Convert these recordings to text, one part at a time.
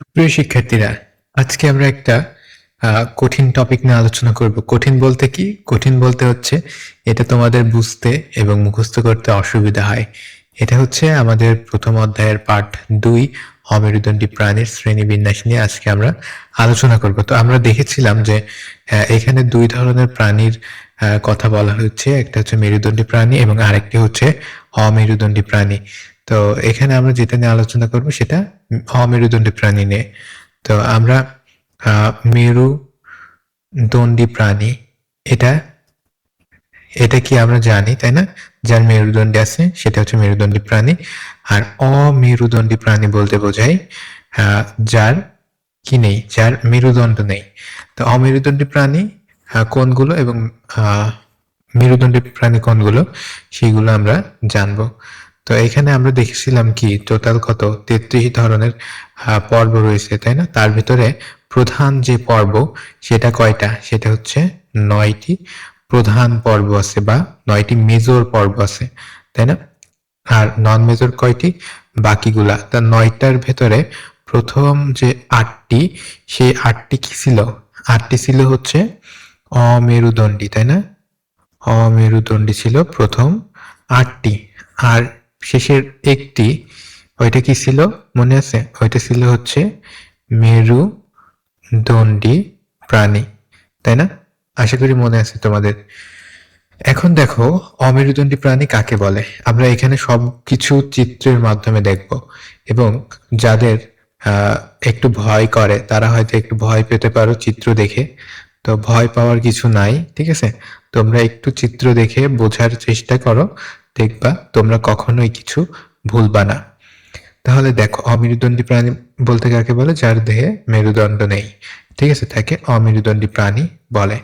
প্রিয় শিক্ষার্থীরা, আজকে আমরা একটা কঠিন টপিক নিয়ে আলোচনা করব। কঠিন বলতে কি? কঠিন বলতে হচ্ছে এটা তোমাদের বুঝতে এবং মুখস্থ করতে অসুবিধা হয়। এটা হচ্ছে আমাদের প্রথম অধ্যায়ের পাঠ ২ অমেরুদণ্ডী প্রাণীর শ্রেণীবিন্যাস নিয়ে আজকে আমরা আলোচনা করব। তো আমরা দেখেছিলাম যে এখানে ২ ধরনের প্রাণীর কথা বলা হচ্ছে। একটা হচ্ছে মেরুদণ্ডী প্রাণী এবং আরেকটি হচ্ছে অমেরুদণ্ডী প্রাণী। তো এখানে আমরা যেটা নিয়ে আলোচনা করব সেটা অমেরুদণ্ডী প্রাণী নিয়ে। তো আমরা মেরুদণ্ডী প্রাণী এটা এটা কি আমরা জানি, তাই না? যার মেরুদণ্ডী আছে সেটা হচ্ছে মেরুদণ্ডী প্রাণী। আর অমেরুদণ্ডী প্রাণী বলতে বোঝায় যার কি নেই, যার মেরুদণ্ড নেই। তো অমেরুদণ্ডী প্রাণী কোনগুলো এবং মেরুদণ্ডী প্রাণী কোনগুলো সেগুলো আমরা জানবো। তো এখানে আমরা দেখেছিলাম কি টোটাল কত ৩৩ ধরনের পর্ব রয়েছে, তাই না? তার ভিতরে প্রধান যে পর্ব সেটা কয়টা? সেটা হচ্ছে ৯টি প্রধান পর্ব আছে বা ৯টি মেজর পর্ব আছে, তাই না? আর নন মেজর কয়টি? বাকিগুলা। তা ৯টার ভেতরে প্রথম যে ৮টি সেই ৮টি কি ছিল? ৮টি ছিল হচ্ছে অমেরুদণ্ডী, তাই না? অমেরুদণ্ডী ছিল প্রথম ৮টি। আর শেষের একটি ওইটা কি ছিল মনে আছে? ওইটা ছিল হচ্ছে মেরুদণ্ডী প্রাণী, তাই না? আশা করি মনে আছে তোমাদের। এখন দেখো অমেরুদণ্ডী প্রাণী কাকে বলে। আমরা এখানে সবকিছু চিত্রের মাধ্যমে দেখব এবং যাদের একটু ভয় করে তারা হয়তো একটু ভয় পেতে পারো চিত্র দেখে। তো ভয় পাওয়ার কিছু নাই, ঠিক আছে? তোমরা একটু চিত্র দেখে বোঝার চেষ্টা করো, দেখবা তোমরা কখনোই কিছু ভুলবা না। তাহলে দেখো অমেরুদণ্ডী প্রাণী বলতে কাকে বলে? যার দেহে মেরুদণ্ড নেই, ঠিক আছে? তাকে অমেরুদণ্ডী প্রাণী বলে।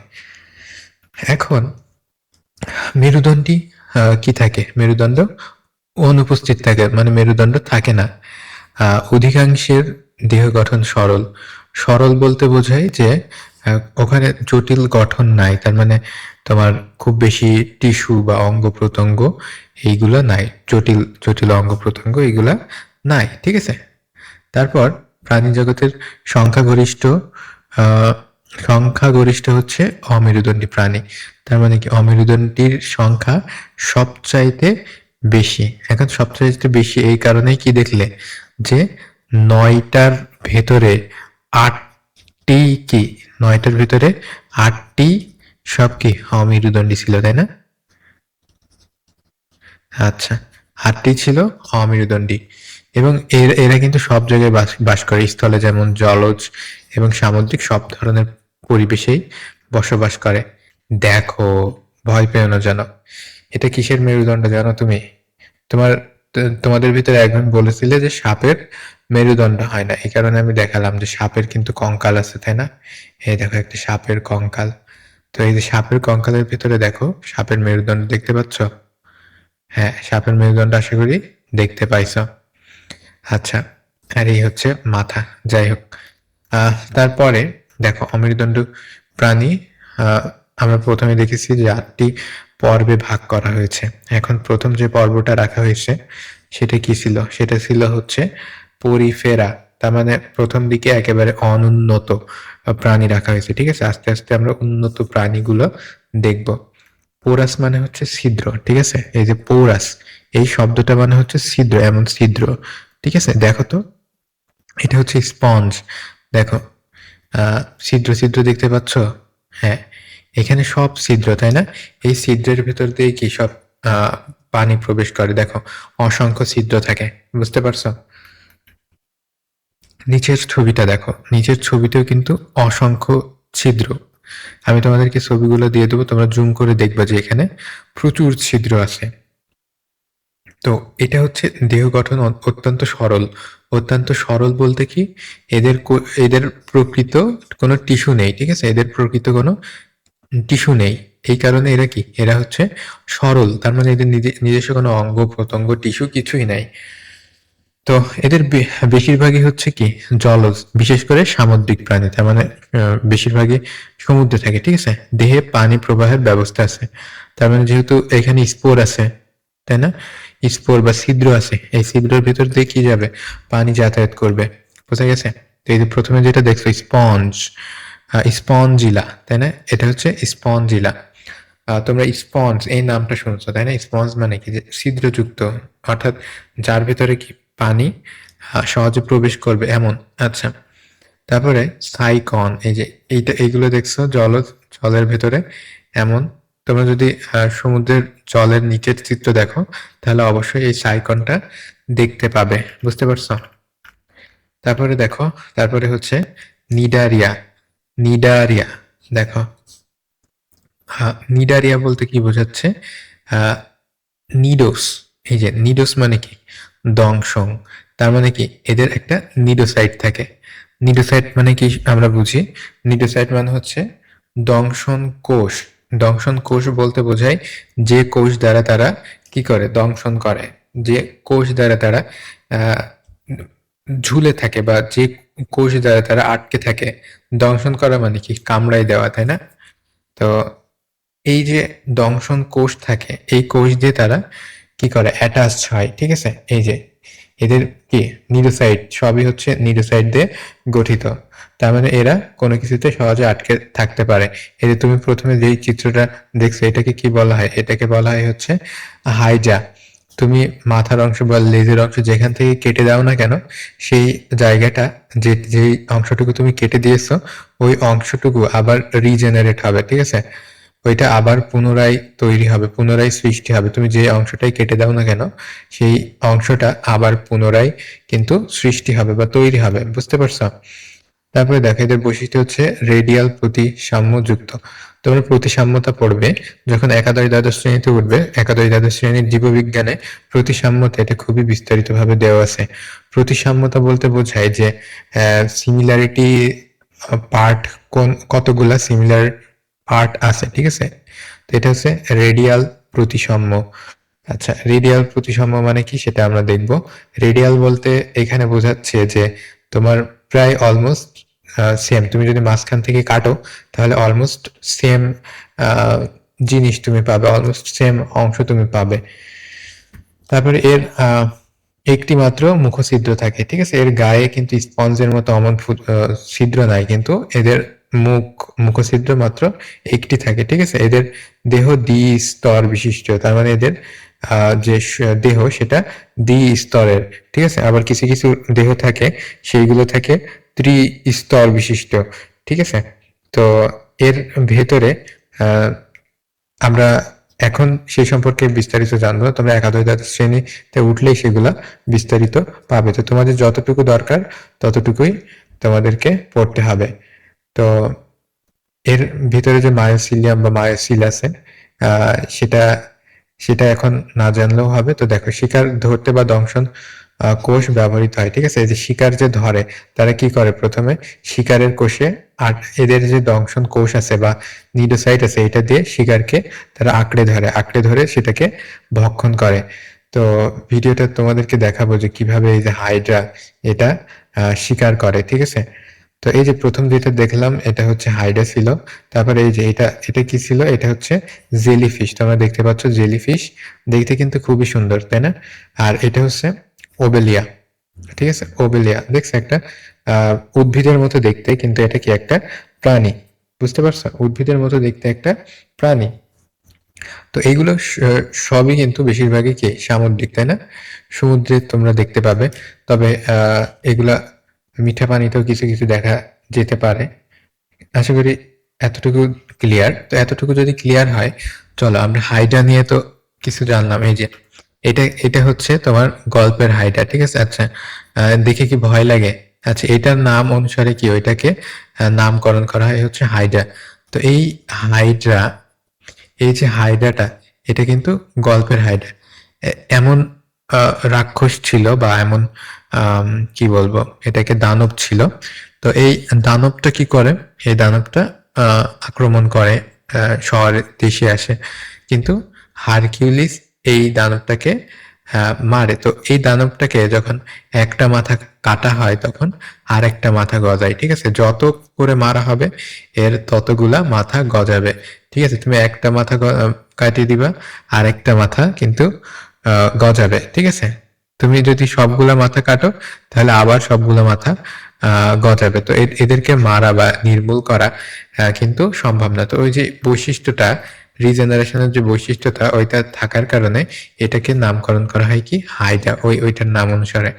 এখন মেরুদণ্ডী কি থাকে? মেরুদণ্ড অনুপস্থিত থাকে, মানে মেরুদণ্ড থাকে না। অধিকাংশের দেহ গঠন সরল। সরল বলতে বোঝায় যে ওখানে জটিল গঠন নাই, তার মানে তোমার খুব বেশি টিস্যু বা অঙ্গ প্রত্যঙ্গ এইগুলো নাই, জটিল জটিল অঙ্গ প্রত্যঙ্গ এইগুলা নাই, ঠিক আছে? তারপর প্রাণী জগতের সংখ্যাগরিষ্ঠ সংখ্যাগরিষ্ঠ হচ্ছে অমেরুদণ্ডী প্রাণী। তার মানে কি অমেরুদণ্ডীর সংখ্যা সবচাইতে বেশি। এখন সবচাইতে বেশি এই কারণেই কি দেখলে যে ৯টার ভেতরে ৮টি কি ৯টার ভেতরে ৮টি সব কি অমেরুদণ্ডী ছিল, তাই না? আচ্ছা, ৮টি ছিল অমেরুদণ্ডী এবং এরা কিন্তু সব জায়গায় বাস করে, স্থলে যেমন জলজ এবং সামুদ্রিক সব ধরনের পরিবেশেই বসবাস করে। দেখো, ভয় পেও না যেন। এটা কিসের মেরুদণ্ড জানো তুমি? তোমার তোমাদের ভিতরে একজন বলেছিলে যে সাপের মেরুদণ্ড হয় না, এই কারণে আমি দেখালাম যে সাপের কিন্তু কঙ্কাল আছে, তাই না? এই দেখো একটা সাপের কঙ্কাল। তো এই যে সাপের কঙ্কালের ভিতরে দেখো সাপের মেরুদণ্ড দেখতে পাচ্ছ? হ্যাঁ, সাপের মেরুদণ্ড আশা করি দেখতে পাইছো। আচ্ছা, আর এই হচ্ছে মাথা। যাই হোক, তারপরে দেখো অমেরুদণ্ড প্রাণী আমরা প্রথমে দেখেছি যে ৮টি পর্বে ভাগ করা হয়েছে। এখন প্রথম যে পর্বটা রাখা হয়েছে সেটা কি ছিল? সেটা ছিল হচ্ছে পরিফেরা। তার মানে প্রথম দিকে একেবারে অনুন্নত প্রাণী রাখা হয়েছে, ঠিক আছে? আস্তে আস্তে আমরা উন্নত প্রাণীগুলো দেখব। পোরাস মানে হচ্ছে ছিদ্র, ঠিক আছে? এই যে পোরাস এই শব্দটা মানে হচ্ছে ছিদ্র, এমন ছিদ্র, ঠিক আছে? দেখো তো, এটা হচ্ছে স্পঞ্জ। দেখো ছিদ্র ছিদ্র দেখতে পাচ্ছ? হ্যাঁ, এখানে সব ছিদ্র, তাই না? এই ছিদ্রের ভেতর দিয়ে কি সব পানি প্রবেশ করে। দেখো অসংখ্য ছিদ্র থাকে, বুঝতে পারছো? নিচের ছবিটা দেখো, নিচের ছবিতেও কিন্তু অসংখ্য ছিদ্র। আমি তোমাদেরকে ছবিগুলো দিয়ে দেবো, তোমরা জুম করে দেখবা যে এখানে প্রচুর ছিদ্র আছে। তো এটা হচ্ছে দেহ গঠন অত্যন্ত সরল। অত্যন্ত সরল বলতে কি এদের প্রকৃত কোনো টিস্যু নেই, ঠিক আছে? এদের প্রকৃত কোনো টিস্যু নেই, এই কারণে এরা কি এরা হচ্ছে সরল। তার মানে এদের নিজস্ব কোনো অঙ্গ প্রত্যঙ্গ টিস্যু কিছুই নাই। তো এদের বেশিরভাগই হচ্ছে কি জলজ, বিশেষ করে সামুদ্রিক প্রাণী। তার মানে বেশিরভাগই সমুদ্রে থাকে, ঠিক আছে? দেহে পানি প্রবাহের ব্যবস্থা আছে। তার মানে যেহেতু এখানে স্পোর আছে, তাই না? স্পোর বা ছিদ্র আছে, এই ছিদ্রের ভিতর দিয়ে কি যাবে? পানি যাতায়াত করবে, বোঝা গেছে? তো এই যে প্রথমে যেটা দেখছো স্পঞ্জ, স্পঞ্জিলা, তাই না? এটা হচ্ছে স্পঞ্জিলা। তোমরা স্পঞ্জ এই নামটা শুনছো, তাই না? স্পঞ্জ মানে কি, যে ছিদ্রযুক্ত, অর্থাৎ যার ভেতরে কি পানি সহজে প্রবেশ করবে এমন। আচ্ছা, তারপরে সাইকন, এই যে এইগুলো দেখছো জলের ভেতরে এমন। তোমরা যদি সমুদ্রের জলের নিচের চিত্র দেখো, তাহলে অবশ্যই এই সাইকনটা দেখতে পাবে। বুঝতে পারছো? তারপরে দেখো, তারপরে হচ্ছে নিডারিয়া। নিডারিয়া দেখো, নিডারিয়া বলতে কি বোঝাচ্ছে? আহ নিডোস। এই যে নিডোস মানে কি, দংশন। তার মানে কি, এদের একটা নিডোসাইট থাকে। নিডোসাইট মানে কি আমরা বুঝি, নিডোসাইট মানে হচ্ছে দংশন কোষ। দংশন কোষ বলতে বোঝায় যে কোষ দ্বারা তারা কি করে, দংশন করে। যে কোষ দ্বারা তারা আহ ঝুলে থাকে, বা যে কোষ দ্বারা তারা আটকে থাকে। দংশন করা মানে কি, কামড়াই দেওয়া, তাই না? তো এই যে দংশন কোষ থাকে, এই কোষ দিয়ে তারা কি করে, অ্যাটাচ হয়। ঠিক আছে, এই যে এদের কি নিডোসাইট, সবই হচ্ছে নিডোসাইট দিয়ে গঠিত। তার মানে এরা কোনো কিছুতে সহজে আটকে থাকতে পারে। এই যে তুমি প্রথমে যেই চিত্রটা দেখছো, এটাকে কি বলা হয়? এটাকে বলা হয় হচ্ছে হাইড্রা। তুমি মাথার অংশ বা লেজের অংশ যেখান থেকে কেটে দাও না কেন, সেই জায়গাটা, যেই অংশটুকু তুমি কেটে দিয়েছো, ওই অংশটুকু আবার রিজেনারেট হবে। ঠিক আছে, ওইটা আবার পুনরায় তৈরি হবে, পুনরায় সৃষ্টি হবে। তুমি যে অংশটাই কেটে দাও না কেন, সেই অংশটা আবার পুনরায় কিন্তু সৃষ্টি হবে বা তৈরি হবে। বুঝতে পারছো? তারপরে দেখো, এদের বৈশিষ্ট্য হচ্ছে রেডিয়াল প্রতিসাম্যযুক্ত। তোমরা প্রতিসাম্যতা পড়বে যখন একাদশ দ্বাদশ শ্রেণীতে উঠবে। একাদশ দ্বাদশ শ্রেণীর জীববিজ্ঞানে প্রতিসাম্যতা, এটা খুবই বিস্তারিতভাবে দেওয়া আছে। প্রতিসাম্যতা বলতে বোঝায় যে সিমিলারিটি পার্ট, কতগুলা সিমিলার পার্ট আছে। ঠিক আছে, তো এটা হচ্ছে রেডিয়াল প্রতিসাম্য। আচ্ছা, রেডিয়াল প্রতিসাম্য মানে কি সেটা আমরা দেখব। রেডিয়াল বলতে এখানে বোঝাচ্ছে যে তোমার প্রায় অলমোস্ট সেম, তুমি যদি মাঝখান থেকে কাটো তাহলে অলমোস্ট সেম জিনিস তুমি পাবে, অলমোস্ট সেম অংশ তুমি পাবে। তারপরে এর একটি মাত্র মুখছিদ্র থাকে। ঠিক আছে, এর গায়ে কিন্তু স্পঞ্জের মতো অমন ছিদ্র নাই, কিন্তু এদের মুখছিদ্র মাত্র একটি থাকে। ঠিক আছে, এদের দেহ দ্বি-স্তর বিশিষ্ট। তার মানে এদের যে দেহ সেটা দ্বি-স্তরের। ঠিক আছে, আবার কিছু কিছু দেহ থাকে সেইগুলো থাকে ত্রি-স্তর বিশিষ্ট। ঠিক আছে, তো এর ভেতরে আমরা এখন সেই সম্পর্কে বিস্তারিত জানবো। তোমরা একাদশ দ্বাদশ শ্রেণীতে উঠলেই সেগুলা বিস্তারিত পাবে। তো তোমাদের যতটুকু দরকার ততটুকুই তোমাদেরকে পড়তে হবে। তো এর ভিতরে যে মায়োসিলিয়াম বা মায়োসিল আছে, সেটা সেটা এখন না জানলেও হবে। তো দেখো, শিকার ধরতে বা দংশন কোষ ব্যবহৃত হয়। ঠিক আছে, এই যে শিকার যে ধরে, তারা কি করে, প্রথমে শিকারের কোষে আর এদের যে দংশন কোষ আছে বা নিডোসাইট আছে, এটা দিয়ে শিকারকে তারা আঁকড়ে ধরে সেটাকে ভক্ষণ করে। তো ভিডিওটা তোমাদেরকে দেখাবো যে কিভাবে এই যে হাইড্রা এটা শিকার করে। ঠিক আছে, তো এই যে প্রথম যেটা দেখলাম এটা হচ্ছে হাইড্রা ছিল। তারপরে এই যে এটা এটা কি ছিল, এটা হচ্ছে জেলিফিশ। তোমরা দেখতে পাচ্ছ জেলিফিশ, দেখতে কিন্তু খুবই সুন্দর, তাই না? আর এটা হচ্ছে ওবেলিয়া। ঠিক আছে, ওবেলিয়া দেখছো, একটা উদ্ভিদের মতো দেখতে, কিন্তু এটা কি একটা প্রাণী। বুঝতে পারছো, উদ্ভিদের মতো দেখতে একটা প্রাণী। তো এইগুলো সবই কিন্তু বেশিরভাগই কি সামুদ্রিক, তাই না? সমুদ্রে তোমরা দেখতে পাবে, তবে এগুলা মিঠা পানিতেও কিছু কিছু দেখা যেতে পারে। আশা করি এতটুকু ক্লিয়ার। তো এতটুকু যদি ক্লিয়ার হয়, চলো আমরা হাইড্রা নিয়ে তো কিছু জানলাম। এই যে এটা এটা হচ্ছে তোমার গল্পের হাইড্রা। ঠিক আছে, আচ্ছা, দেখে কি ভয় লাগে? আচ্ছা, এটার নাম অনুসারে কি ওইটাকে নামকরণ করা হয় হচ্ছে হাইড্রা। তো এই হাইড্রা, এই যে হাইড্রাটা, এটা কিন্তু গল্পের হাইড্রা। এমন রাক্ষস ছিল বা এমন কি বলবো, এটাকে দানব ছিল। তো এই দানবটা কি করে, এই দানবটা আক্রমণ করে, শহরে দেশে আসে, কিন্তু হারকিউলিস এই দানবটাকে মারে। তো এই দানবটাকে যখন একটা মাথা কাটা হয়, তখন আর একটা মাথা গজায়। ঠিক আছে, যত করে মারা হবে এর ততগুলা মাথা গজাবে। ঠিক আছে, তুমি একটা মাথা কাটিয়ে দিবা, আর একটা মাথা কিন্তু গজাবে। ঠিক আছে, তুমি যদি সবগুলা মাথা কাটো তাহলে আবার সবগুলা মাথা গজাবে। তো এদেরকে মারা বা নির্মূল করা কিন্তু সম্ভব না। তো ওই যে বৈশিষ্ট্যটা, রিজেনারেশনের যে বৈশিষ্ট্যটা ওইটা থাকার কারণে এটাকে নামকরণ করা হয় কি হাইড্রা, ওইটার নাম অনুসারে।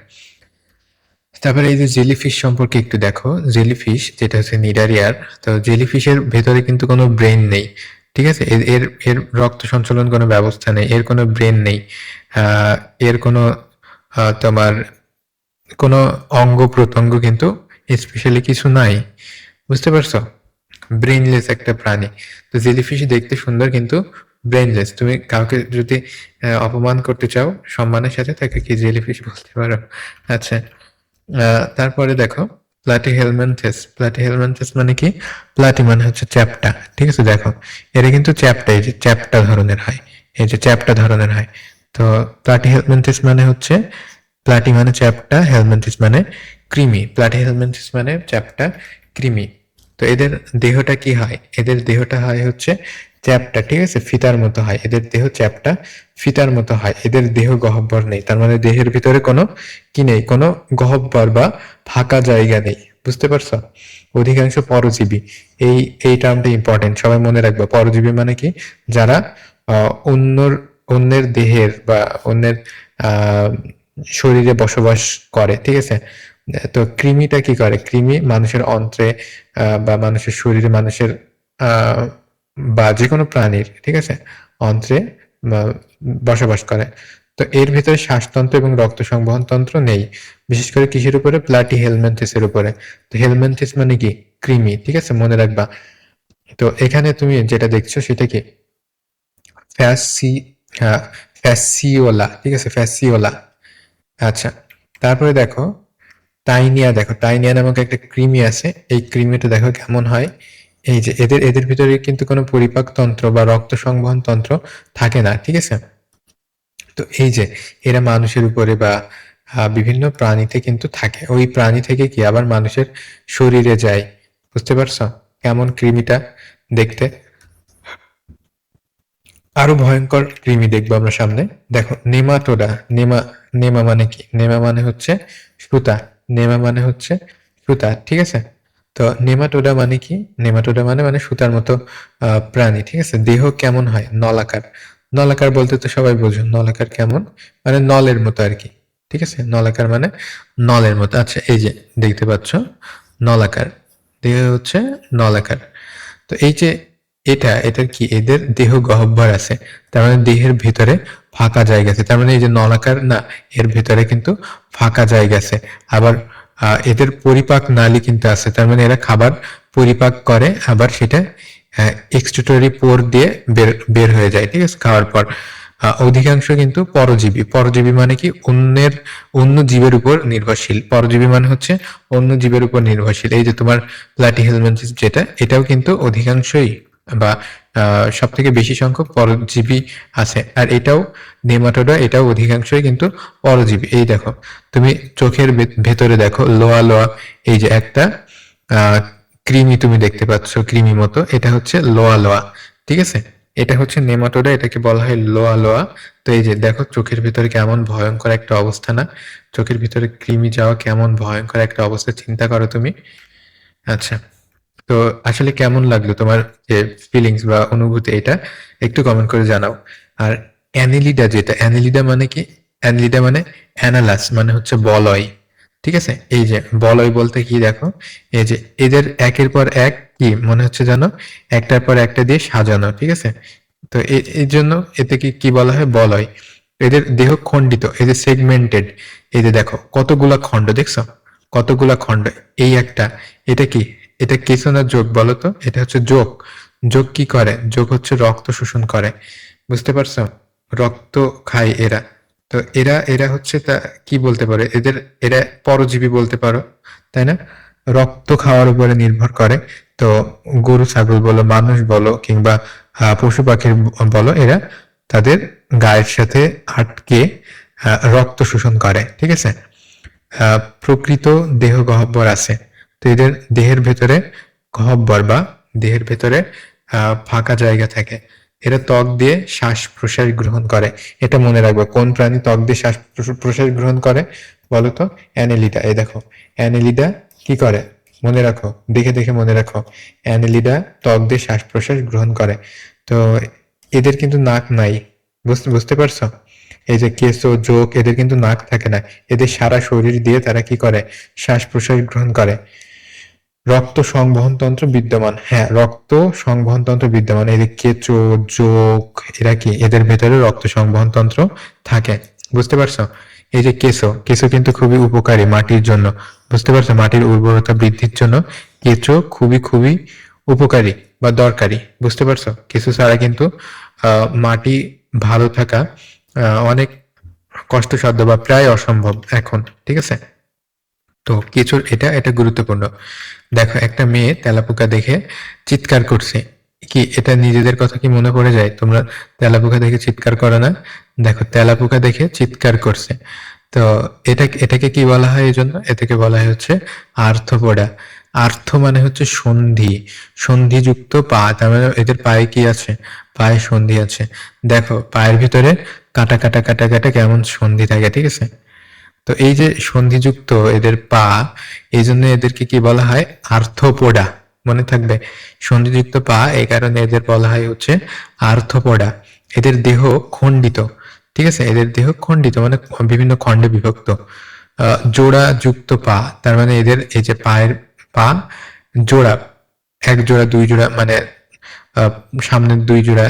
তারপরে এই যে জেলিফিশ সম্পর্কে একটু দেখো। জেলিফিশ যেটা হচ্ছে নিডারিয়ার, তো জেলিফিশের ভেতরে কিন্তু কোনো ব্রেন নেই, ঠিক আছে? এর এর এর রক্ত সঞ্চালন কোনো ব্যবস্থা নেই, এর কোনো ব্রেন নেই, এর কোনো তোমার কোনো অঙ্গ প্রত্যঙ্গ কিন্তু স্পেশালি কিছু নাই, বুঝতে পারছো? ব্রেনলেস একটা প্রাণী। তো জেলিফিশ দেখতে সুন্দর কিন্তু ব্রেনলেস। তুমি কাউকে যদি অপমান করতে চাও সম্মানের সাথে, তাকে কি জেলিফিশ বলতে পারো? আচ্ছা, তারপরে দেখো প্লাটিহেলমিনথেস। প্লাটিহেলমিনথেস মানে কি? প্লাটি মানে হচ্ছে চ্যাপ্টা, ঠিক আছে? দেখো এটা কিন্তু চ্যাপ্টা, এই যে চ্যাপ্টা ধরনের হয়, এই যে চ্যাপ্টা ধরনের হয়। তো প্লাটিহেলমিনথেস মানে হচ্ছে, প্লাটি মানে চ্যাপ্টা, হেলমিনথেস মানে কৃমি। প্লাটিহেলমিনথেস মানে চ্যাপ্টা, কৃমি। তো এদের দেহটা কি হয়? এদের দেহটা হয় হচ্ছে চ্যাপ্টা, ঠিক আছে? ফিতার মতো হয় এদের দেহ, চ্যাপ্টা ফিতার মতো হয়। এদের দেহ গহ্বর নেই, তার মানে দেহের ভিতরে কোনো কি নেই, কোনো গহ্বর বা ফাঁকা জায়গা নেই, বুঝতে পারছো? অধিকাংশ পরজীবী, এই এই টার্মটা ইম্পর্টেন্ট, সবাই মনে রাখবে। পরজীবী মানে কি? যারা অন্যের দেহের বা অন্যের আহ শরীরে বসবাস করে, ঠিক আছে? তো কৃমিটা কি করে? কৃমি মানুষের অন্ত্রে বা মানুষের শরীরে, মানুষের আহ বা যে কোনো প্রাণীর, ঠিক আছে, অন্ত্রে বসবাস করে। তো এর ভিতরে শ্বাসতন্ত্র এবং রক্ত সংবহন তন্ত্র নেই, বিশেষ করে কিসের উপরে? প্লাটি হেলমিনথেসের উপরে। তো হেলমিনথেস মানে কি? কৃমি, ঠিক আছে, মনে রাখবা। তো এখানে তুমি যেটা দেখছো সেটা কি? ফ্যাসি ফ্যাসিওলা, ঠিক আছে, ফ্যাসিওলা। আচ্ছা, তারপরে দেখো টাইনিয়া। দেখো টাইনিয়া নামক একটা কৃমি আছে, এই কৃমিটা দেখো কেমন হয়। এই যে এদের এদের ভিতরে কিন্তু কোনো পরিপাক তন্ত্র বা রক্ত সংবহন তন্ত্র থাকে না, ঠিক আছে? তো এই যে এরা মানুষের উপরে বা বিভিন্ন প্রাণীতে কিন্তু থাকে, ওই প্রাণী থেকে কি আবার মানুষের শরীরে যায়, বুঝতে পারছো কেমন কৃমিটা দেখতে? আরো ভয়ঙ্কর কৃমি দেখবো আমরা সামনে। দেখো নেমাটোডা। নেমা নেমা মানে কি? নেমা মানে হচ্ছে সুতা। নেমা মানে হচ্ছে সুতা, ঠিক আছে? তো নেমাটোডা মানে কি? নেমাটোডা মানে মানে সুতার মতো প্রাণী, ঠিক আছে? দেহ কেমন হয়? নলাকার। নলাকার বলতে তো সবাই বোঝো, নলাকার কেমন মানে নলের মতো আর কি, ঠিক আছে? নলাকার মানে নলের মতো। আচ্ছা, এই যে দেখতে পাচ্ছ নলাকার, দেহ হচ্ছে নলাকার। তো এই যে এটার কি? এদের দেহ গহ্বর আছে, তার মানে দেহের ভিতরে ফাঁকা জায়গা আছে। তার মানে এই যে নলাকার না, এর ভিতরে কিন্তু ফাঁকা জায়গা আছে। আবার এদের পরিপাক নালী কিন্তু আছে, তার মানে এরা খাবার পরিপাক করে, আবার সেটা এক্সক্রিটরি পোর দিয়ে বের বের হয়ে যায়, ঠিক আছে, খাওয়ার পর। অধিকাংশ কিন্তু পরজীবী। পরজীবী মানে কি? অন্য জীবের উপর নির্ভরশীল। পরজীবী মানে হচ্ছে অন্য জীবের উপর নির্ভরশীল। এই যে তোমার প্লাটিহেলমিনথেস যেটা, এটাও কিন্তু অধিকাংশই বা সব থেকে বেশি সংখ্যক পরজীবী আছে। আর এটাও নেমাটোডা, এটাও অধিকাংশই কিন্তু পরজীবী। এই দেখো তুমি চোখের ভেতরে দেখো লোয়া লোয়া, এই যে একটা আহ কৃমি তুমি দেখতে পাচ্ছ, কৃমি মতো, এটা হচ্ছে লোয়া লোয়া, ঠিক আছে? এটা হচ্ছে নেমাটোডা, এটাকে বলা হয় লোয়া লোয়া। তো এই যে দেখো চোখের ভিতরে কেমন ভয়ঙ্কর একটা অবস্থা না? চোখের ভিতরে কৃমি যাওয়া কেমন ভয়ঙ্কর একটা অবস্থা, চিন্তা করো তুমি। আচ্ছা, তো আসলে কেমন লাগলো তোমার যে ফিলিংস বা অনুভূতি, এটা একটু কমেন্ট করে জানাও। আর অ্যানিলিডা যেটা, অ্যানিলিডা মানে কি? অ্যানিলিডা মানে অ্যানালাস মানে হচ্ছে বলয়, ঠিক আছে? এই যে বলয় বলতে কি দেখো, এই যে এদের একের পর এক কি মনে হচ্ছে জানো, একটার পর একটা দিয়ে সাজানো, ঠিক আছে? তো এই জন্য এতে কি কি বলা হয়? বলয়। এদের দেহ খণ্ডিত, এই যে সেগমেন্টেড, এই যে দেখো কতগুলা খণ্ড দেখছো, কতগুলা খণ্ড। এই একটা, এটা কি? এটা কিছু না, যোগ বলো তো? এটা হচ্ছে যোগ। যোগ কি করে? যোগ হচ্ছে রক্ত শোষণ করে, বুঝতে পারছো? রক্ত খায় এরা। তো এরা এরা হচ্ছে তা কি বলতে পারে এদের, এরা পরজীবী বলতে পারো, তাই না? রক্ত খাওয়ার উপরে নির্ভর করে। তো গরু ছাগল বলো, মানুষ বলো, কিংবা পশু পাখির বলো, এরা তাদের গায়ের সাথে আটকে রক্ত শোষণ করে, ঠিক আছে? প্রকৃত দেহ গহ্বর আছে। তো এদের দেহের ভেতরে গহ্বর বা দেহের ভেতরে ফাঁকা জায়গা থাকে। এরা ত্বক দিয়ে শ্বাস প্রশ্বাস গ্রহণ করে। এটা মনে রাখবে, কোন প্রাণী ত্বক দিয়ে শ্বাস প্রশ্বাস গ্রহণ করে বলতো? অ্যানেলিডা। এই দেখো অ্যানেলিডা কি করে? মনে রাখো, দেখে দেখে মনে রাখো। অ্যানেলিডা ত্বক দিয়ে শ্বাস প্রশ্বাস গ্রহণ করে। তো এদের কিন্তু নাক নাই। বুঝতে বুঝতে পারছো? এই যে কেঁচো, জোঁক, এদের কিন্তু নাক থাকে না। এদের সারা শরীর দিয়ে তারা কি করে? শ্বাস প্রশ্বাস গ্রহণ করে। রক্ত সংবহন তন্ত্র বিদ্যমান। হ্যাঁ, রক্ত সংবহন তন্ত্র বিদ্যমান। এই যে কেঁচো, জোঁক, এরা কি? এদের ভেতরে রক্ত সংবহন তন্ত্র থাকে। বুঝতে পারছো? এই যে কেঁচো, কেঁচো কিন্তু খুবই উপকারী মাটির জন্য। বুঝতে পারছো? মাটির উর্বরতা বৃদ্ধির জন্য কেঁচো খুবই খুবই উপকারী বা দরকারি। বুঝতে পারছো? কেঁচো ছাড়া কিন্তু মাটি ভালো থাকা অনেক কষ্টসাধ্য বা প্রায় অসম্ভব এখন। ঠিক আছে? তো কেঁচোর এটা এটা গুরুত্বপূর্ণ। দেখো, একটা মেয়ে তেলাপোকা দেখে চিৎকার করছে। কি এটা নিজেদের কথা কি মনে পড়ে যায়? তোমরা তেলাপোকা দেখে চিৎকার করো না? দেখো, তেলাপোকা দেখে চিৎকার করছে। তো এটাকে কি বলা হয়? এই জন্য এটাকে বলা হয় হচ্ছে আর্থপোডা। আর্থ মানে হচ্ছে সন্ধি, সন্ধিযুক্ত পা। তার মানে এদের পায়ে কি আছে? পায়ে সন্ধি আছে। দেখো, পায়ের ভিতরে কাটা কাটা কাটা কাটা কেমন সন্ধি থাকে। ঠিক আছে? তো এই যে সন্ধিযুক্ত এদের পা, এই জন্য এদেরকে কি বলা হয়? আর্থ্রোপোডা। মনে থাকবে, সন্ধিযুক্ত পা, এই কারণে এদের বলা হয় হচ্ছে আর্থ্রোপোডা। এদের দেহ খণ্ডিত। ঠিক আছে? এদের দেহ খণ্ডিত মানে বিভিন্ন খণ্ডে বিভক্ত। জোড়া যুক্ত পা, তার মানে এদের এই যে পায়ের পা জোড়া, এক জোড়া দুই জোড়া মানে আহ, সামনের দুই জোড়া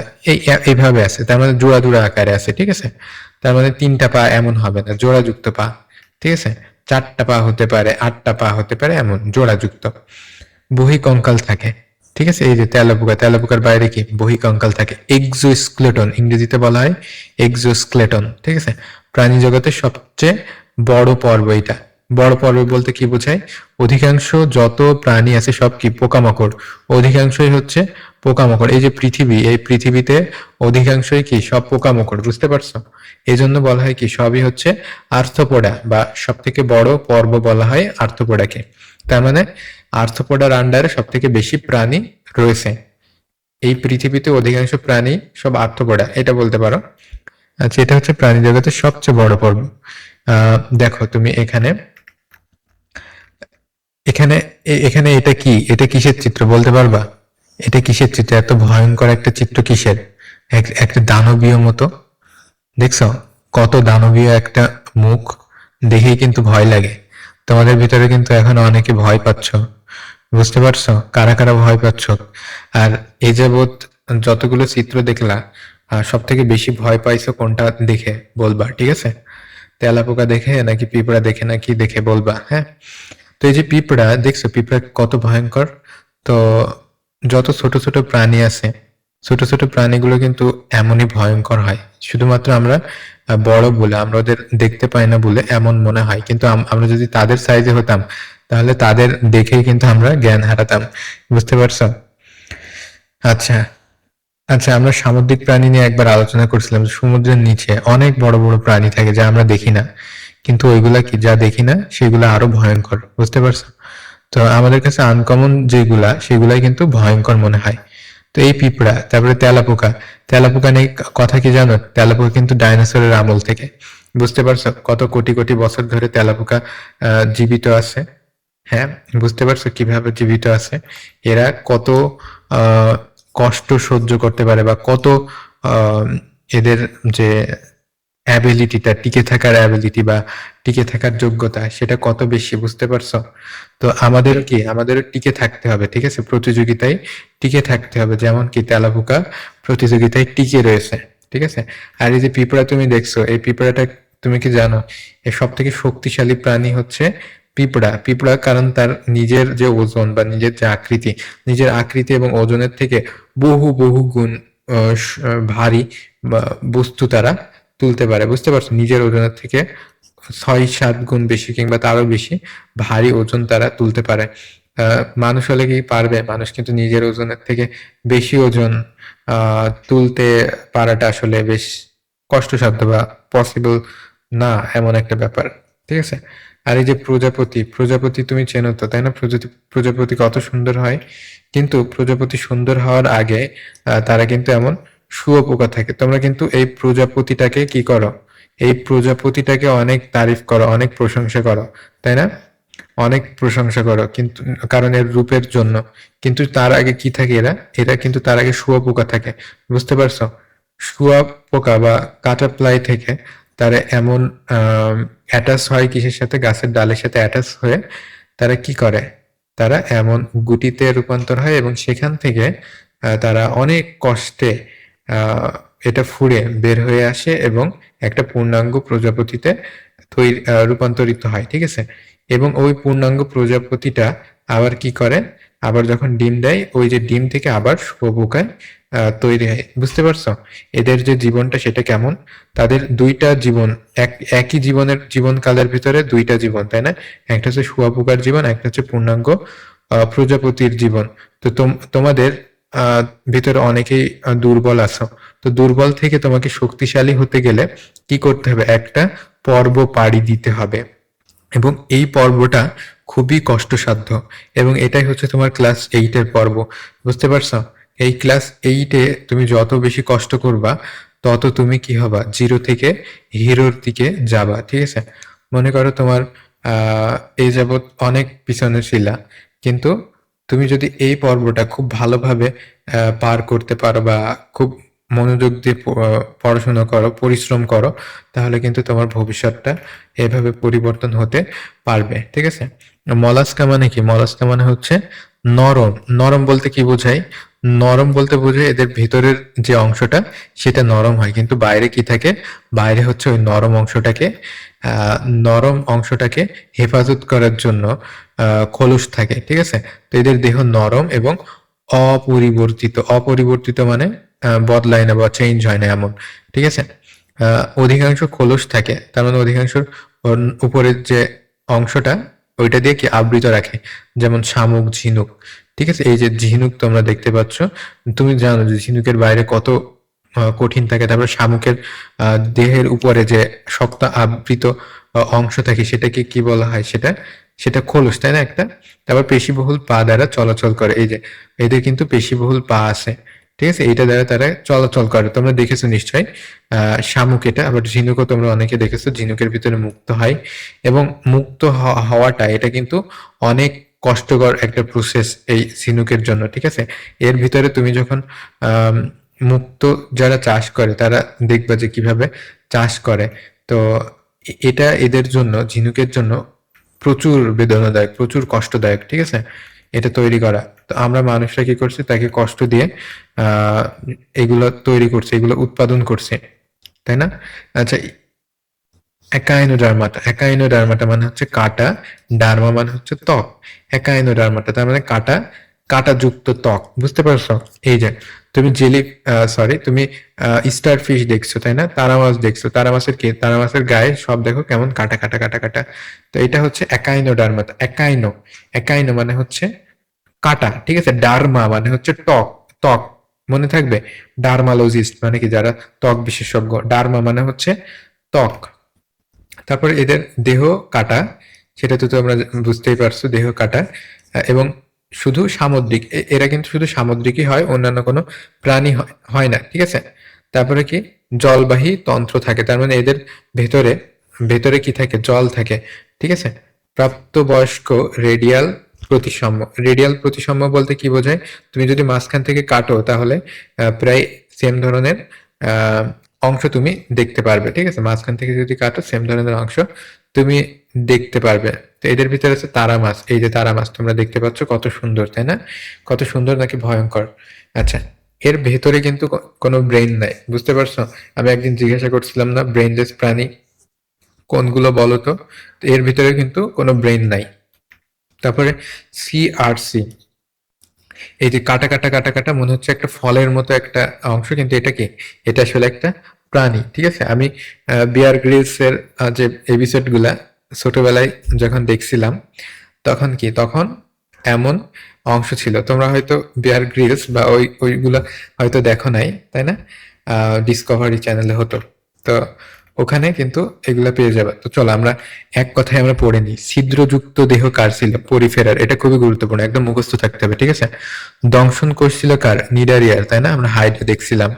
এইভাবে আছে। তার মানে জোড়া জোড়া আকারে আছে। ঠিক আছে? তার মানে তিনটা পা এমন হবে না, জোড়া যুক্ত পা। ঠিক আছে? চারটা পা হতে পারে, আটটা পা হতে পারে, এমন জোড়া যুক্ত। বহিঃকঙ্কাল থাকে। ঠিক আছে? এই যে তেলাপোকা, তেলাপোকার বাইরে কি বহিঃকঙ্কাল থাকে। এক্সোস্কেলেটন, ইংরেজিতে বলা হয় এক্সোস্কেলেটন। ঠিক আছে? প্রাণী জগতের সবচেয়ে বড় পর্ব এটা। বড় পর্ব বলতে কি বোঝায়? অধিকাংশ যত প্রাণী আছে সব কি পোকামাকড়। অধিকাংশই হচ্ছে পোকামাকড়। এই যে পৃথিবী, এই পৃথিবীতে অধিকাংশই কি সব পোকামাকড়। বুঝতে পারছো? এই জন্য বলা হয় কি সবই হচ্ছে আর্থ্রোপোডা, বা সব থেকে বড় পর্ব বলা হয় আর্থ্রোপোডাকে। তার মানে আর্থ্রোপোডার আন্ডারে সব থেকে বেশি প্রাণী রয়েছে। এই পৃথিবীতে অধিকাংশ প্রাণী সব আর্থ্রোপোডা, এটা বলতে পারো। আচ্ছা, এটা হচ্ছে প্রাণী জগতের সবচেয়ে বড় পর্ব। দেখো তুমি এখানে, এখানে এখানে এটা কি? এটা কিসের চিত্র বলতে পারবা? এটা কিসের চিত্র? এত ভয়ঙ্কর একটা চিত্র কিসের? একটা দানবীয় মতো। দেখছো কত দানবীয় একটা মুখ? দেখেই কিন্তু ভয় লাগে। তোমাদের ভিতরে কিন্তু এখন অনেকে ভয় পাচ্ছ। বুঝতে পারছো কারা কারা ভয় পাচ্ছ? আর এই যাবৎ যতগুলো চিত্র দেখলা, সব থেকে বেশি ভয় পাইছো কোনটা দেখে বলবা। ঠিক আছে? তেলাপোকা দেখে নাকি পিঁপড়া দেখে নাকি দেখে বলবা। হ্যাঁ? তো এই যে পিঁপড়া দেখছো, পিঁপড়া কত ভয়ঙ্কর। তো যত ছোট ছোট প্রাণী আছে, ছোট ছোট প্রাণীগুলো কিন্তু এমনই ভয়ঙ্কর হয়। শুধুমাত্র আমরা বড় বলে, আমরা ওদের দেখতে পাই না বলে এমন মনে হয়, কিন্তু আমরা যদি তাদের সাইজে হতাম তাহলে তাদের দেখেই কিন্তু আমরা জ্ঞান হারাতাম। বুঝতে পারছো? আচ্ছা, আচ্ছা, আমরা সামুদ্রিক প্রাণী নিয়ে একবার আলোচনা করছিলাম যে সমুদ্রের নিচে অনেক বড় বড় প্রাণী থাকে যা আমরা দেখি না, কিন্তু ওইগুলা কি যা দেখি না সেগুলো আরো ভয়ঙ্কর। বুঝতে পারছো? তো আমাদের কাছে আনকমন যেগুলা সেগুলাই কিন্তু ভয়ঙ্কর মনে হয়। তো এই পিঁপড়া, তারপরে তেলাপোকা। তেলাপোকা নিয়ে কথা কি জানো? তেলাপোকা কিন্তু ডাইনোসরের আমল থেকে। বুঝতে পারছো কত কোটি কোটি বছর ধরে তেলাপোকা জীবিত আছে। হ্যাঁ, বুঝতে পারছো কিভাবে জীবিত আছে? এরা কত আহ কষ্ট সহ্য করতে পারে, বা কত আহ এদের যে অ্যাবিলিটিটা, টিকে থাকার অ্যাবিলিটি বা টিকে থাকার যোগ্যতা, সেটা কত বেশি। বুঝতে পারছো? তো আমাদেরও কি, আমাদেরও টিকে থাকতে হবে। ঠিক আছে? প্রতিযোগিতায় টিকে থাকতে হবে, যেমন কি তেলাপোকা প্রতিযোগিতায় টিকে রয়েছে। ঠিক আছে? আর এই যে পিঁপড়া তুমি দেখছো, এই পিঁপড়াটা তুমি কি জানো এর সব থেকে শক্তিশালী প্রাণী হচ্ছে পিঁপড়া? পিঁপড়া কারণ তার নিজের যে ওজন বা নিজের যে আকৃতি, নিজের আকৃতি এবং ওজনের থেকে বহু বহু গুণ ভারী বা বস্তু তারা তুলতে পারে। বুঝতে পারছো? নিজের ওজনের থেকে ৬-৭ গুণ বেশি কিংবা তারও বেশি ভারী ওজন তারা তুলতে পারে। মানুষ হলে কি পারবে? মানুষ কিন্তু নিজের ওজনের থেকে বেশি ওজন তুলতে পারাটা আসলে বেশ কষ্টসাধ্য বা পসিবল না, এমন একটা ব্যাপার। ঠিক আছে? আর এই যে প্রজাপতি, প্রজাপতি তুমি চেনো তো, তাই না? প্রজাপতি কত সুন্দর হয়, কিন্তু প্রজাপতি সুন্দর হওয়ার আগে তারা কিন্তু এমন শুঁয়োপোকা থাকে। তোমরা কিন্তু এই প্রজাপতিটাকে কি করো? এই প্রজাপতিটাকে অনেক তারিফ করো, অনেক প্রশংসা করো, তাই না? অনেক প্রশংসা করো, কিন্তু কারণ এর রূপের জন্য। কিন্তু তার আগে কি থাকে, এরা এরা কিন্তু তার আগে শুঁয়োপোকা থাকে, বুঝতে পারছো? শুঁয়োপোকা বা কাটাপ্লাই থেকে তারা এমন অ্যাটাচ হয় কিসের সাথে, গাছের ডালের সাথে অ্যাটাচ হয়ে তারা কি করে, তারা এমন গুটিতে রূপান্তর হয় এবং সেখান থেকে তারা অনেক কষ্টে আহ, এটা ফুঁড়ে বের হয়ে আসে এবং একটা পূর্ণাঙ্গ প্রজাপতিতে রূপান্তরিত হয়, ঠিক আছে? এবং ওই পূর্ণাঙ্গ প্রজাপতিটা আবার কি করে, আবার যখন ডিম দেয় ওই যে ডিম থেকে আবার শুঁয়োপোকায় তৈরি হয়, বুঝতে পারছো? এদের যে জীবনটা সেটা কেমন, তাদের দুইটা জীবন, একই জীবনকালের ভিতরে দুইটা জীবন, তাই না? একটা হচ্ছে শুঁয়োপোকার জীবন, একটা হচ্ছে পূর্ণাঙ্গ প্রজাপতির জীবন। তো তোমাদের আহ ভিতরে অনেকেই দুর্বল আছো। তো দুর্বল থেকে তোমাকে শক্তিশালী হতে গেলে কি করতে হবে, একটা পর্ব পাড়ি দিতে হবে, এবং এই পর্বটা খুবই কষ্টসাধ্য, এবং এটাই হচ্ছে তোমার ক্লাস 8-এর পর্ব, বুঝতে পারছো? এই ক্লাস 8-এ তুমি যত বেশি কষ্ট করবা তত তুমি কি হবা, জিরো থেকে হিরোর দিকে যাবা, ঠিক আছে? মনে করো তোমার এই যাবৎ অনেক পিছনে ছিলা, কিন্তু তুমি যদি এই পর্বটা খুব ভালোভাবে পার করতে পারো বা খুব মনোযোগ দিয়ে পড়াশোনা করো, পরিশ্রম করো, তাহলে কিন্তু তোমার ভবিষ্যৎটা এভাবে পরিবর্তন হতে পারবে, ঠিক আছে? মলাস্কা মানে কি? মলাস্কা মানে হচ্ছে নরম। নরম বলতে কি বোঝায়? নরম বলতে বোঝায় এদের ভেতরের যে অংশটা সেটা নরম হয়, কিন্তু বাইরে কি থাকে, বাইরে হচ্ছে ওই নরম অংশটাকে আহ নরম অংশটাকে হেফাজত করার জন্য খোলস থাকে, ঠিক আছে? তো এদের দেহ নরম এবং অপরিবর্তিত। অপরিবর্তিত মানে বদলায় না বা চেঞ্জ হয় না এমন, ঠিক আছে? অধিকাংশ খোলস থাকে, তার মানে অধিকাংশ উপরের যে অংশটা ওইটা দিয়ে কি আবৃত রাখে, যেমন শামুক, ঝিনুক, ঠিক আছে? এই যে ঝিনুক তোমরা দেখতে পাচ্ছ, তুমি জানো যে ঝিনুকের বাইরে কত কঠিন থাকে। তারপর শামুকের দেহের উপরে যে শক্ত আবৃত অংশ থাকে সেটাকে কি বলা হয়, সেটা সেটা খোলস, তাই না একটা? তারপর পেশিবহুল পা দ্বারা চলাচল করে, এই যে এদের কিন্তু পেশিবহুল পা আছে, ঠিক আছে? এইটা দ্বারা তারা চলাচল করে, তোমরা দেখেছো নিশ্চয়ই। শামুক এটা, আবার ঝিনুকও তোমরা অনেকে দেখেছো, ঝিনুকের ভিতরে মুক্ত হয়, এবং মুক্ত হওয়াটা এটা কিন্তু অনেক কষ্টকর একটা প্রসেস এই ঝিনুকের জন্য, ঠিক আছে? এর ভিতরে তুমি যখন আহ মুক্ত যারা চাষ করে তারা দেখবা যে কিভাবে চাষ করে। তো এটা এদের জন্য, ঝিনুকের জন্য প্রচুর বেদনাদায়ক, প্রচুর কষ্টদায়ক, ঠিক আছে? এটা তৈরি করা। তো আমরা মানুষরা কি করছি, তাকে কষ্ট দিয়ে আহ এগুলো তৈরি করছে, এগুলো উৎপাদন করছে, তাই না? আচ্ছা, একাইনোডার্মাটা, একাইনোডার্মাটা মানে হচ্ছে কাটা, ডার্মা মানে হচ্ছে ত্বক। একাইনোডার্মাটা তার মানে কাটা, কাটাযুক্ত ত্বক, বুঝতে পারছো? এই যে তুমি তুমি স্টার ফিশ দেখছো, তাই না? তারা মাছ দেখছো, তারা মাছের কি, তারা মাছের গায়ে সব দেখো কেমন কাটা কাটা কাটা কাটা। তো এটা হচ্ছে একাইনোডার্মাটা। একাইনো, একাইনো মানে হচ্ছে কাটা, ঠিক আছে? ডার্মা মানে হচ্ছে ত্বক, ত্বক, মনে থাকবে। ডার্মালজিস্ট মানে কি, যারা ত্বক বিশেষজ্ঞ। ডার্মা মানে হচ্ছে ত্বক। তারপর এদের দেহ কাটা, সেটা তো তোমরা বুঝতেই পারছো, দেহ কাটা। এবং শুধু সামুদ্রিক, এরা কিন্তু শুধু সামুদ্রিকই হয়, অন্যান্য কোনো প্রাণী হয় না, ঠিক আছে? তারপরে কি, জলবাহী তন্ত্র থাকে, তার মানে এদের ভেতরে, ভেতরে কি থাকে, জল থাকে, ঠিক আছে? প্রাপ্তবয়স্ক রেডিয়াল প্রতিসাম্য। রেডিয়াল প্রতিসাম্য বলতে কি বোঝায়, তুমি যদি মাঝখান থেকে কাটো তাহলে প্রায় সেম ধরনের আহ অংশ তুমি দেখতে পারবে, ঠিক আছে? মাঝখান থেকে যদি কাটো সেম ধরনের অংশ তুমি দেখতে পারবে। তো এদের ভিতরে আছে তারা মাছ। এই যে তারা মাছ তোমরা দেখতে পাচ্ছ, কত সুন্দর, তাই না? কত সুন্দর নাকি ভয়ঙ্কর? আচ্ছা, এর ভেতরে কিন্তু কোনো ব্রেন নাই, বুঝতে পারছো? আমি একদিন জিজ্ঞাসা করছিলাম না, ব্রেনলেস প্রাণী কোনগুলো বলো তো? তো এর ভিতরে কিন্তু কোনো ব্রেন নাই। তারপরে সিআরসি, এই যে কাটা কাটা কাটা কাটা মনে হচ্ছে একটা ফলের মতো একটা অংশ, কিন্তু এটা কি, এটা আসলে একটা প্রাণী, ঠিক আছে? আমি বিয়ার গ্রিলস এর যে এপিসোড গুলা ছোটবেলায় যখন দেখছিলাম, তখন কি, তখন এমন অংশ ছিল, তোমরা হয়তো বিয়ার গ্রিলস বা ওইগুলা হয়তো দেখো নাই, তাই না? ডিসকভারি চ্যানেলে হতো, তো ওখানে কিন্তু এগুলা পেয়ে যাবে। তো চলো আমরা এক কথায় আমরা পড়ে নিই। ছিদ্রযুক্ত দেহ কার ছিল? পরিফেরার। এটা খুবই গুরুত্বপূর্ণ, একদম মুখস্থ থাকতে হবে, ঠিক আছে? দংশন কোষ ছিল কার? নিডারিয়ার, তাই না? আমরা হাইডে দেখছিলাম।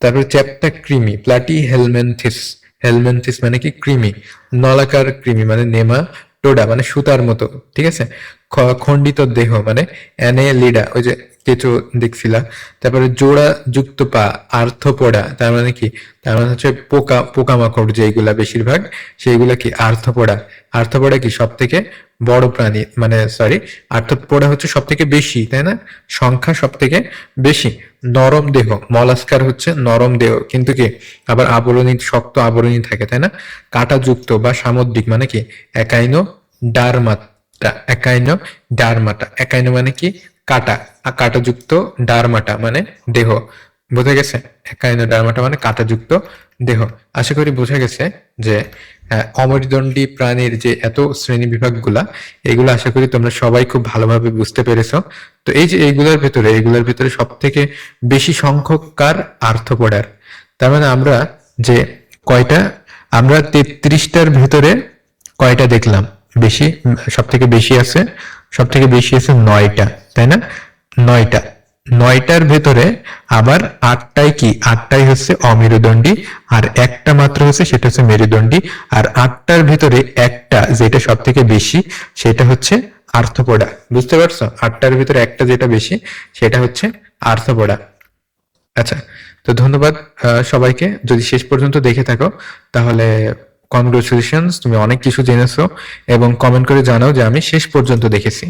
তারপর চ্যাপ্টা কৃমি, প্লাটি হেলমেন্থিস। হেলমেন্থিস মানে কি, কৃমি। নলাকার কৃমি মানে নেমা টোডা মানে সুতার মতো, ঠিক আছে। খণ্ডিত দেহ মানে অ্যানেলিডা, ওই যে কেঁচো দেখছিলা। তারপরে জোড়া যুক্ত পা, আর্থপোডা, তার মানে কি, তার মানে হচ্ছে পোকামাকড় যেগুলা বেশিরভাগ, সেইগুলা কি আর্থপোডা। আর্থপোডা কি সব থেকে বড় প্রাণী, মানে সরি, আর্থপোডা হচ্ছে সব থেকে বেশি, তাই না, সংখ্যা সব থেকে বেশি। নরম দেহ, মলাস্কার হচ্ছে নরম দেহ, কিন্তু কি আবার আবরণী, শক্ত আবরণী থাকে, তাই না। কাঁটাযুক্ত বা সামুদ্রিক মানে কি একাইনো ডারমাটা, একাইনো ডারমাটা, একাইনো মানে কি কাটা, আর কাঁটাযুক্ত, ডারমাটা মানে দেহ। বোঝা গেছে? একাইনো ডারমাটা মানে কাঁটাযুক্ত দেহ। আশা করি বোঝা গেছে যে অমেরুদণ্ডী প্রাণীর যে এত শ্রেণী বিভাগগুলা, এগুলো আশা করি তোমরা সবাই খুব ভালোভাবে বুঝতে পেরেছো। তো এই যে এইগুলোর ভিতরে সব থেকে বেশি সংখ্যক কার, আর্থপোডার। তার মানে আমরা যে কয়টা, আমরা 33টার ভিতরে কয়টা দেখলাম বেশি, সব থেকে বেশি আছে, সব থেকে বেশি আছে 9টা, তাই না, 9টা। 9টার ভেতরে আবার 8টাই কি, 8টাই হচ্ছে অমেরুদণ্ডী, আর একটা মাত্র হচ্ছে, সেটা হচ্ছে মেরুদণ্ডী। আর 8টার ভিতরে একটা যেটা সব থেকে বেশি, সেটা হচ্ছে আর্থপোডা। বুঝতে পারছো? 8টার ভিতরে একটা যেটা বেশি, সেটা হচ্ছে আর্থপোডা। আচ্ছা, তো ধন্যবাদ সবাইকে। যদি শেষ পর্যন্ত দেখে থাকো তাহলে কনগ্রাচুলেশনস, তুমি অনেক কিছু জেনেছো, এবং কমেন্ট করে জানাও যে আমি শেষ পর্যন্ত দেখেছি।